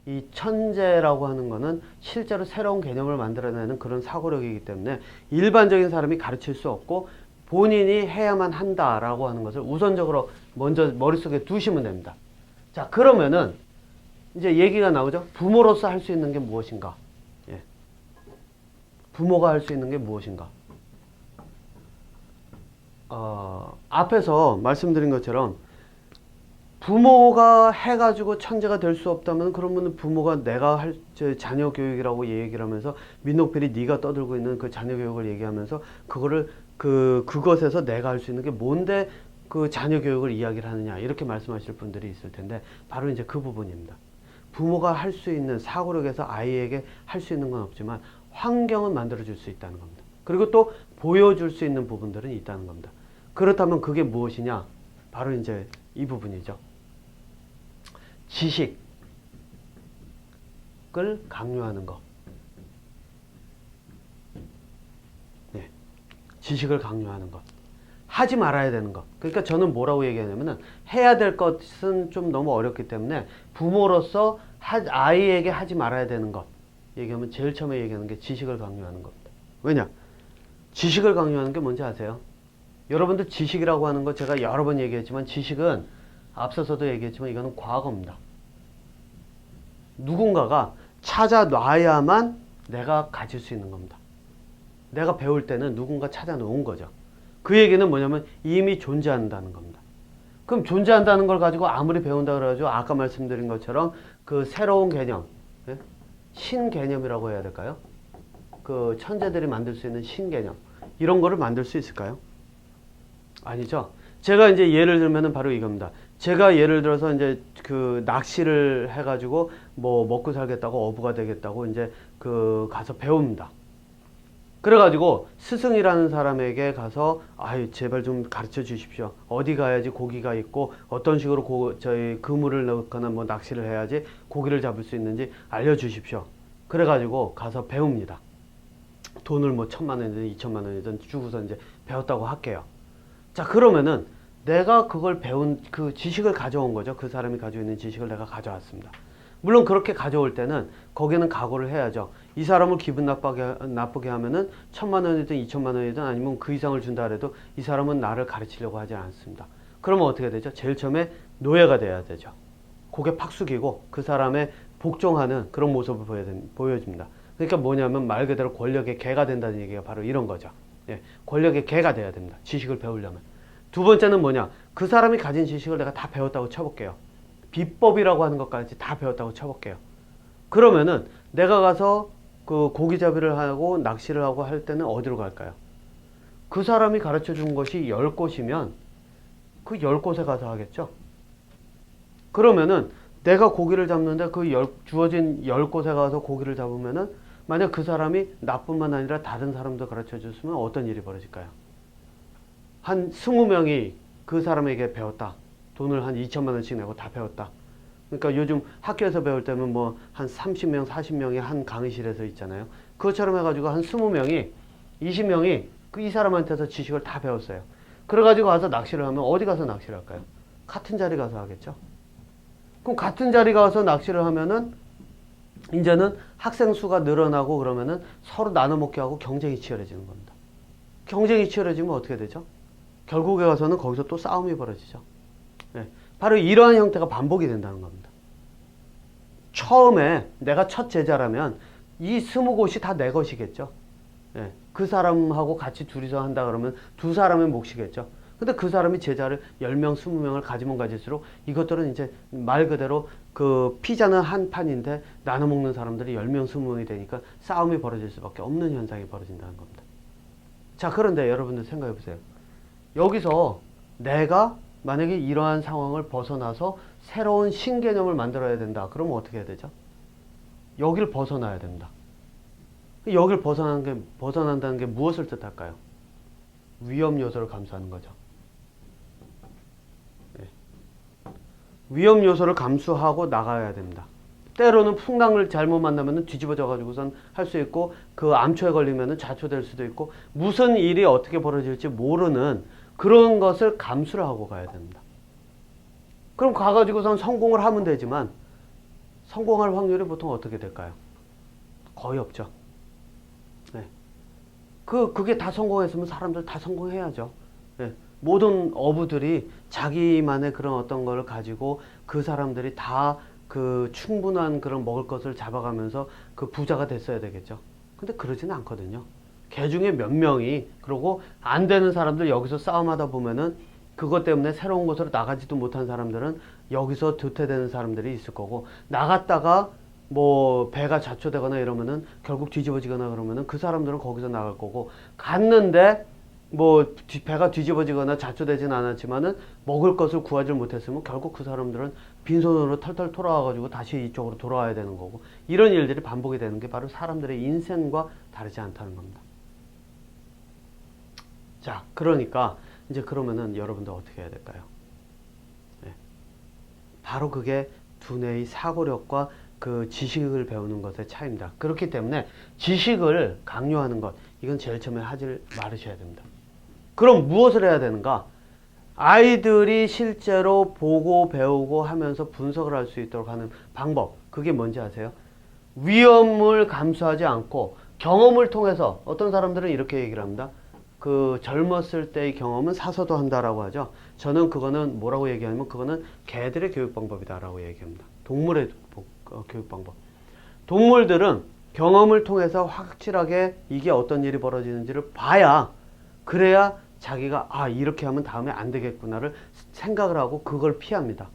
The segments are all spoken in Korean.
이 천재라고 하는 거는 실제로 새로운 개념을 만들어내는 그런 사고력이기 때문에 일반적인 사람이 가르칠 수 없고 본인이 해야만 한다라고 하는 것을 우선적으로 먼저 머릿속에 두시면 됩니다. 자, 그러면은 이제 얘기가 나오죠. 부모로서 할 수 있는 게 무엇인가? 예. 부모가 할 수 있는 게 무엇인가? 앞에서 말씀드린 것처럼 부모가 해가지고 천재가 될 수 없다면 그러면 부모가 내가 할 자녀 교육이라고 얘기를 하면서 민노필이 네가 떠들고 있는 그 자녀 교육을 얘기하면서 그거를 그것에서 내가 할 수 있는 게 뭔데 그 자녀 교육을 이야기를 하느냐 이렇게 말씀하실 분들이 있을 텐데 바로 이제 그 부분입니다. 부모가 할 수 있는 사고력에서 아이에게 할 수 있는 건 없지만 환경은 만들어 줄 수 있다는 겁니다. 그리고 또 보여줄 수 있는 부분들은 있다는 겁니다. 그렇다면 그게 무엇이냐? 바로 이제 이 부분이죠. 지식을 강요하는 것. 네. 지식을 강요하는 것. 하지 말아야 되는 것. 그러니까 저는 뭐라고 얘기하냐면은 해야 될 것은 좀 너무 어렵기 때문에 부모로서 아이에게 하지 말아야 되는 것. 얘기하면 제일 처음에 얘기하는 게 지식을 강요하는 겁니다. 왜냐? 지식을 강요하는 게 뭔지 아세요? 여러분들 지식이라고 하는 거 제가 여러 번 얘기했지만 지식은 앞서서도 얘기했지만 이거는 과거입니다. 누군가가 찾아놔야만 내가 가질 수 있는 겁니다. 내가 배울 때는 누군가 찾아놓은 거죠. 그 얘기는 뭐냐면 이미 존재한다는 겁니다. 그럼 존재한다는 걸 가지고 아무리 배운다 그래가지고 아까 말씀드린 것처럼 그 새로운 개념, 신개념이라고 해야 될까요? 그 천재들이 만들 수 있는 신개념 이런 거를 만들 수 있을까요? 아니죠. 제가 이제 예를 들면은 바로 이겁니다. 제가 예를 들어서 이제 그 낚시를 해가지고 뭐 먹고 살겠다고 어부가 되겠다고 이제 그 가서 배웁니다. 그래가지고 스승이라는 사람에게 가서 아유 제발 좀 가르쳐 주십시오. 어디 가야지 고기가 있고 어떤 식으로 저희 그물을 넣거나 뭐 낚시를 해야지 고기를 잡을 수 있는지 알려주십시오. 그래가지고 가서 배웁니다. 돈을 뭐 1,000만 원이든 2,000만 원이든 주고서 이제 배웠다고 할게요. 자, 그러면은 내가 그걸 배운 그 지식을 가져온 거죠. 그 사람이 가지고 있는 지식을 내가 가져왔습니다. 물론 그렇게 가져올 때는 거기는 각오를 해야죠. 이 사람을 기분 나쁘게 하면은 1,000만 원이든 2,000만 원이든 아니면 그 이상을 준다 해도 이 사람은 나를 가르치려고 하지 않습니다. 그러면 어떻게 되죠? 제일 처음에 노예가 돼야 되죠. 고개 팍 숙이고 그 사람의 복종하는 그런 모습을 보여줍니다. 그러니까 뭐냐면 말 그대로 권력의 개가 된다는 얘기가 바로 이런 거죠. 예, 권력의 개가 돼야 됩니다. 지식을 배우려면. 두 번째는 뭐냐? 그 사람이 가진 지식을 내가 다 배웠다고 쳐볼게요. 비법이라고 하는 것까지 다 배웠다고 쳐볼게요. 그러면은 내가 가서 그 고기잡이를 하고 낚시를 하고 할 때는 어디로 갈까요? 그 사람이 가르쳐 준 것이 10곳이면 그 10곳에 가서 하겠죠? 그러면은 내가 고기를 잡는데 그 주어진 10곳에 가서 고기를 잡으면은 만약 그 사람이 나뿐만 아니라 다른 사람도 가르쳐 줬으면 어떤 일이 벌어질까요? 한 20명이 그 사람에게 배웠다. 돈을 한 2,000만 원씩 내고 다 배웠다. 그러니까 요즘 학교에서 배울 때면 뭐 한 30명, 40명이 한 강의실에서 있잖아요. 그것처럼 해가지고 한 20명이, 20명이 이 사람한테서 지식을 다 배웠어요. 그래가지고 가서 낚시를 하면 어디 가서 낚시를 할까요? 같은 자리 가서 하겠죠. 그럼 같은 자리 가서 낚시를 하면은 이제는 학생 수가 늘어나고 그러면은 서로 나눠 먹게 하고 경쟁이 치열해지는 겁니다. 경쟁이 치열해지면 어떻게 되죠? 결국에 가서는 거기서 또 싸움이 벌어지죠. 네, 바로 이러한 형태가 반복이 된다는 겁니다. 처음에 내가 첫 제자라면 이 20곳이 다 내 것이겠죠. 네, 그 사람하고 같이 둘이서 한다 그러면 두 사람의 몫이겠죠. 근데 그 사람이 제자를 10명, 20명을 가지면 가질수록 이것들은 이제 말 그대로 그 피자는 한 판인데 나눠 먹는 사람들이 10명, 20명이 되니까 싸움이 벌어질 수밖에 없는 현상이 벌어진다는 겁니다. 자, 그런데 여러분들 생각해 보세요. 여기서 내가 만약에 이러한 상황을 벗어나서 새로운 신개념을 만들어야 된다. 그러면 어떻게 해야 되죠? 여기를 벗어나야 됩니다. 여기를 벗어난다는 게 무엇을 뜻할까요? 위험 요소를 감수하는 거죠. 네. 위험 요소를 감수하고 나가야 됩니다. 때로는 풍랑을 잘못 만나면 뒤집어져 가지고선 할 수 있고 그 암초에 걸리면 좌초될 수도 있고 무슨 일이 어떻게 벌어질지 모르는 그런 것을 감수를 하고 가야 됩니다. 그럼 가가지고선 성공을 하면 되지만 성공할 확률이 보통 어떻게 될까요? 거의 없죠. 네. 그게 다 성공했으면 사람들 다 성공해야죠. 네. 모든 어부들이 자기만의 그런 어떤 걸 가지고 그 사람들이 다 그 충분한 그런 먹을 것을 잡아가면서 그 부자가 됐어야 되겠죠. 근데 그러지는 않거든요. 개 중에 몇 명이, 그러고 안 되는 사람들 여기서 싸움하다 보면은 그것 때문에 새로운 곳으로 나가지도 못한 사람들은 여기서 도태되는 사람들이 있을 거고, 나갔다가 뭐 배가 좌초되거나 이러면은 결국 뒤집어지거나 그러면은 그 사람들은 거기서 나갈 거고, 갔는데 뭐 배가 뒤집어지거나 좌초되진 않았지만은 먹을 것을 구하지 못했으면 결국 그 사람들은 빈손으로 털털 돌아와가지고 다시 이쪽으로 돌아와야 되는 거고, 이런 일들이 반복이 되는 게 바로 사람들의 인생과 다르지 않다는 겁니다. 자, 그러니까 이제 그러면은 여러분들 어떻게 해야 될까요? 네. 바로 그게 두뇌의 사고력과 그 지식을 배우는 것의 차이입니다. 그렇기 때문에 지식을 강요하는 것, 이건 제일 처음에 하지 말으셔야 됩니다. 그럼 무엇을 해야 되는가? 아이들이 실제로 보고 배우고 하면서 분석을 할 수 있도록 하는 방법, 그게 뭔지 아세요? 위험을 감수하지 않고 경험을 통해서, 어떤 사람들은 이렇게 얘기를 합니다. 그 젊었을 때의 경험은 사서도 한다라고 하죠. 저는 그거는 뭐라고 얘기하냐면 그거는 개들의 교육 방법이다라고 얘기합니다. 동물의 교육 방법. 동물들은 경험을 통해서 확실하게 이게 어떤 일이 벌어지는지를 봐야, 그래야 자기가 아 이렇게 하면 다음에 안 되겠구나를 생각을 하고 그걸 피합니다.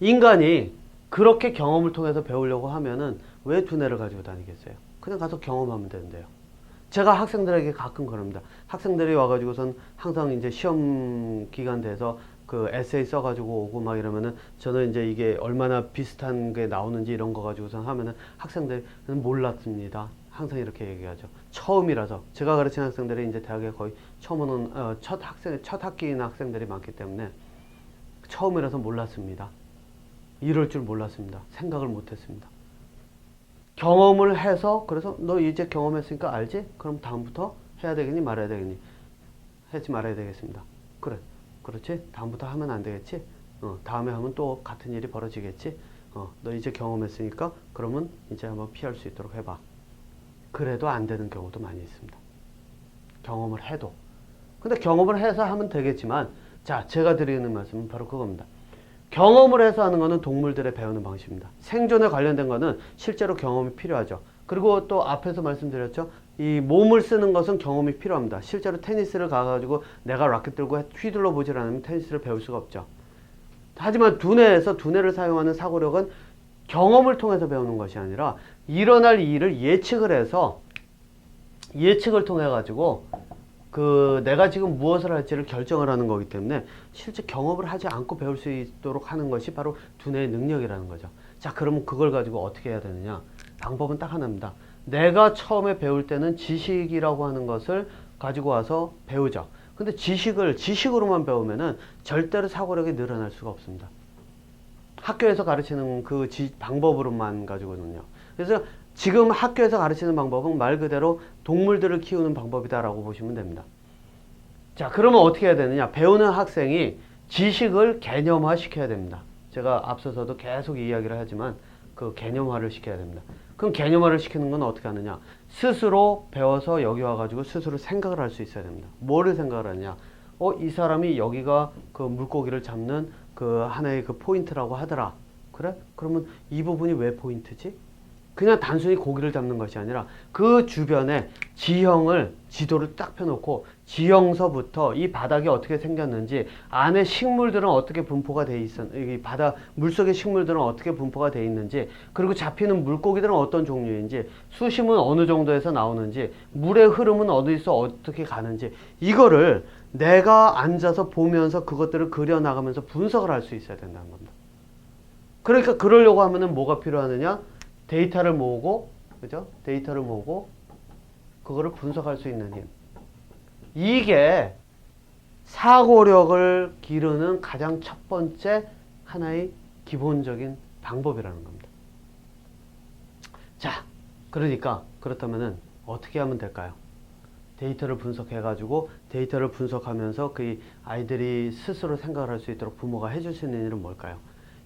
인간이 그렇게 경험을 통해서 배우려고 하면은 왜 두뇌를 가지고 다니겠어요? 그냥 가서 경험하면 되는데요. 제가 학생들에게 가끔 그럽니다. 학생들이 와가지고선 항상 이제 시험 기간 돼서 그 에세이 써가지고 오고 막 이러면은 저는 이제 이게 얼마나 비슷한 게 나오는지 이런 거 가지고선 하면은 학생들은 몰랐습니다. 항상 이렇게 얘기하죠. 처음이라서. 제가 가르치는 학생들이 이제 대학에 거의 처음 오는 첫 학기인 학생들이 많기 때문에 처음이라서 몰랐습니다. 이럴 줄 몰랐습니다. 생각을 못했습니다. 경험을 해서, 그래서 너 이제 경험했으니까 알지? 그럼 다음부터 해야 되겠니? 말아야 되겠니? 하지 말아야 되겠습니다. 그래, 그렇지? 다음부터 하면 안 되겠지? 다음에 하면 또 같은 일이 벌어지겠지? 너 이제 경험했으니까 그러면 이제 한번 피할 수 있도록 해봐. 그래도 안 되는 경우도 많이 있습니다. 경험을 해도. 근데 경험을 해서 하면 되겠지만, 자, 제가 드리는 말씀은 바로 그겁니다. 경험을 해서 하는 거는 동물들의 배우는 방식입니다. 생존에 관련된 거는 실제로 경험이 필요하죠. 그리고 또 앞에서 말씀드렸죠. 이 몸을 쓰는 것은 경험이 필요합니다. 실제로 테니스를 가가지고 내가 라켓 들고 휘둘러 보질 않으면 테니스를 배울 수가 없죠. 하지만 두뇌를 사용하는 사고력은 경험을 통해서 배우는 것이 아니라 일어날 일을 예측을 해서, 예측을 통해 가지고 그 내가 지금 무엇을 할지를 결정을 하는 거기 때문에 실제 경험을 하지 않고 배울 수 있도록 하는 것이 바로 두뇌의 능력이라는 거죠. 자, 그러면 그걸 가지고 어떻게 해야 되느냐? 방법은 딱 하나입니다. 내가 처음에 배울 때는 지식이라고 하는 것을 가지고 와서 배우죠. 근데 지식으로만 배우면은 절대로 사고력이 늘어날 수가 없습니다. 학교에서 가르치는 그 방법으로만 가지고는요. 그래서 지금 학교에서 가르치는 방법은 말 그대로 동물들을 키우는 방법이다라고 보시면 됩니다. 자, 그러면 어떻게 해야 되느냐? 배우는 학생이 지식을 개념화 시켜야 됩니다. 제가 앞서서도 계속 이야기를 하지만 그 개념화를 시켜야 됩니다. 그럼 개념화를 시키는 건 어떻게 하느냐? 스스로 배워서 여기 와가지고 스스로 생각을 할 수 있어야 됩니다. 뭐를 생각을 하느냐? 이 사람이 여기가 그 물고기를 잡는 그 하나의 그 포인트라고 하더라. 그래? 그러면 이 부분이 왜 포인트지? 그냥 단순히 고기를 잡는 것이 아니라 그 주변에 지도를 딱 펴놓고 지형서부터 이 바닥이 어떻게 생겼는지, 안에 식물들은 어떻게 분포가 돼 있었는지, 물속의 식물들은 어떻게 분포가 돼 있는지, 그리고 잡히는 물고기들은 어떤 종류인지, 수심은 어느 정도에서 나오는지, 물의 흐름은 어디서 어떻게 가는지, 이거를 내가 앉아서 보면서 그것들을 그려나가면서 분석을 할 수 있어야 된다는 겁니다. 그러니까 그러려고 하면은 뭐가 필요하느냐? 데이터를 모으고, 그죠? 데이터를 모으고, 그거를 분석할 수 있는 힘. 이게 사고력을 기르는 가장 첫 번째 하나의 기본적인 방법이라는 겁니다. 자, 그러니까, 그렇다면은 어떻게 하면 될까요? 데이터를 분석해가지고, 데이터를 분석하면서 그 아이들이 스스로 생각을 할 수 있도록 부모가 해줄 수 있는 일은 뭘까요?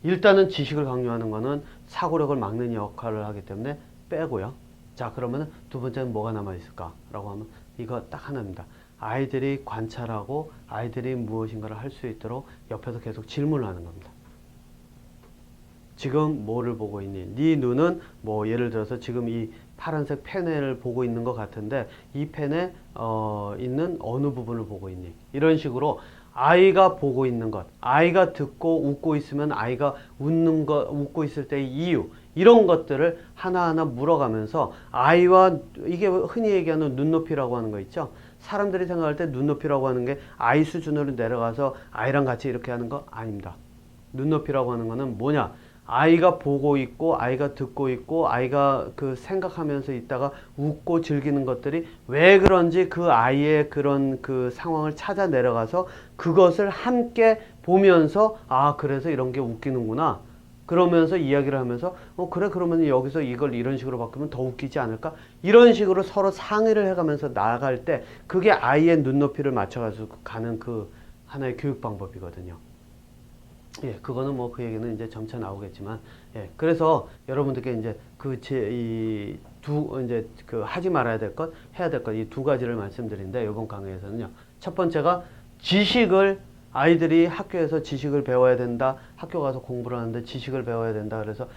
일단은 지식을 강요하는 거는 사고력을 막는 역할을 하기 때문에 빼고요. 자, 그러면 두 번째는 뭐가 남아있을까라고 하면 이거 딱 하나입니다. 아이들이 관찰하고 아이들이 무엇인가를 할 수 있도록 옆에서 계속 질문을 하는 겁니다. 지금 뭐를 보고 있니? 네 눈은 뭐 예를 들어서 지금 이 파란색 펜을 보고 있는 것 같은데 이 펜에 있는 어느 부분을 보고 있니? 이런 식으로 아이가 보고 있는 것, 아이가 듣고 웃고 있으면 아이가 웃는 것, 웃고 있을 때의 이유, 이런 것들을 하나하나 물어가면서 아이와, 이게 흔히 얘기하는 눈높이라고 하는 거 있죠? 사람들이 생각할 때 눈높이라고 하는 게 아이 수준으로 내려가서 아이랑 같이 이렇게 하는 거 아닙니다. 눈높이라고 하는 거는 뭐냐? 아이가 보고 있고 아이가 듣고 있고 아이가 그 생각하면서 있다가 웃고 즐기는 것들이 왜 그런지 그 아이의 그런 그 상황을 찾아 내려가서 그것을 함께 보면서 아, 그래서 이런 게 웃기는구나 그러면서 이야기를 하면서 그래, 그러면 여기서 이걸 이런 식으로 바꾸면 더 웃기지 않을까, 이런 식으로 서로 상의를 해가면서 나아갈 때 그게 아이의 눈높이를 맞춰가지고 가는 그 하나의 교육 방법이거든요. 예, 그거는 뭐 그 얘기는 이제 점차 나오겠지만, 예, 그래서 여러분들께 이제 이제 그 하지 말아야 될 것, 해야 될 것, 이 두 가지를 말씀드린데, 이번 강의에서는요. 첫 번째가 지식을, 아이들이 학교에서 지식을 배워야 된다, 학교 가서 공부를 하는데 지식을 배워야 된다, 그래서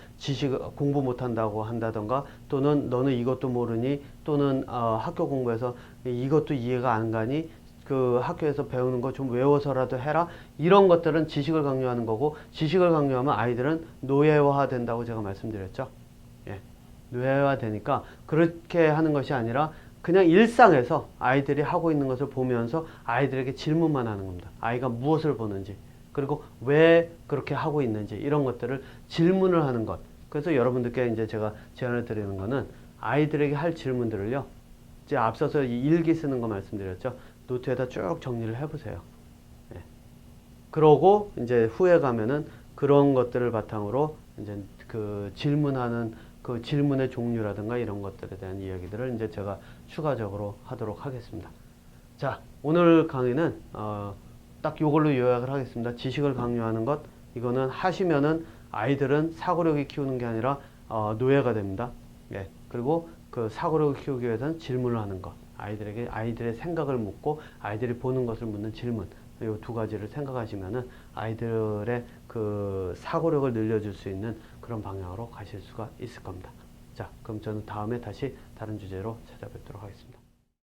공부 못한다고 한다던가, 또는 너는 이것도 모르니, 또는 학교 공부에서 이것도 이해가 안 가니, 그 학교에서 배우는 거 좀 외워서라도 해라, 이런 것들은 지식을 강요하는 거고, 지식을 강요하면 아이들은 노예화 된다고 제가 말씀드렸죠. 예, 노예화 되니까 그렇게 하는 것이 아니라 그냥 일상에서 아이들이 하고 있는 것을 보면서 아이들에게 질문만 하는 겁니다. 아이가 무엇을 보는지, 그리고 왜 그렇게 하고 있는지, 이런 것들을 질문을 하는 것. 그래서 여러분들께 이제 제가 제안을 드리는 거는 아이들에게 할 질문들을요, 이제 앞서서 이 일기 쓰는 거 말씀드렸죠. 노트에다 쭉 정리를 해보세요. 예. 그러고 이제 후에 가면은 그런 것들을 바탕으로 이제 그 질문하는 그 질문의 종류라든가 이런 것들에 대한 이야기들을 이제 제가 추가적으로 하도록 하겠습니다. 자, 오늘 강의는 딱 요걸로 요약을 하겠습니다. 지식을 강요하는 것, 이거는 하시면은 아이들은 사고력이 키우는 게 아니라 노예가 됩니다. 예. 그리고 그 사고력을 키우기 위해서는 질문을 하는 것, 아이들에게 아이들의 생각을 묻고 아이들이 보는 것을 묻는 질문, 이 두 가지를 생각하시면은 아이들의 그 사고력을 늘려줄 수 있는 그런 방향으로 가실 수가 있을 겁니다. 자, 그럼 저는 다음에 다시 다른 주제로 찾아뵙도록 하겠습니다.